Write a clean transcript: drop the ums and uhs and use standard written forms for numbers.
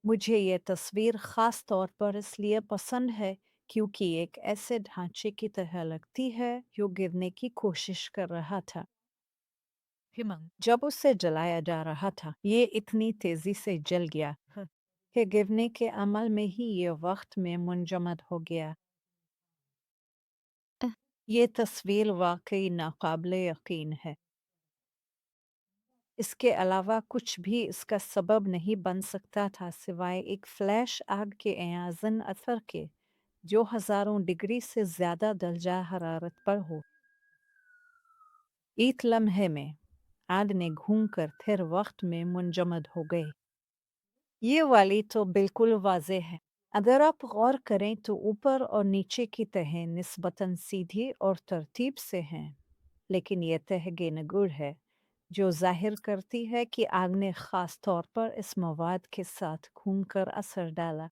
मुझे ये तस्वीर ख़ास तौर पर इसलिए पसंद है क्योंकि एक ऐसे ढांचे की तरह लगती है जो गिरने की कोशिश कर रहा था। हिमंग। जब उसे जलाया जा रहा था, ये इतनी तेज़ी से जल गया कि गिरने के अमल में ही ये वक़्त में मुंजमद हो गया। अ, ये तस्वीर वाक़ई नाक़ाबिले यकीन है। इसके अलावा कुछ भी इसका सबब नहीं बन सकता था सिवाय एक फ्लैश आग के एयाज़न असर के, जो हज़ारों डिग्री से ज़्यादा दर्जा हरारत पर हो। एक लम्हे में आग ने घूमकर फिर वक़्त में मुंजमद हो गई। ये वाली तो बिल्कुल वाज़ेह है। अगर आप गौर करें तो ऊपर और नीचे की तहें निस्बतन सीधी और तरतीब से हैं, लेकिन ये तह गेनगुर है, जो ज़ाहिर करती है कि आग ने ख़ास तौर पर इस मवाद के साथ घूमकर असर डाला।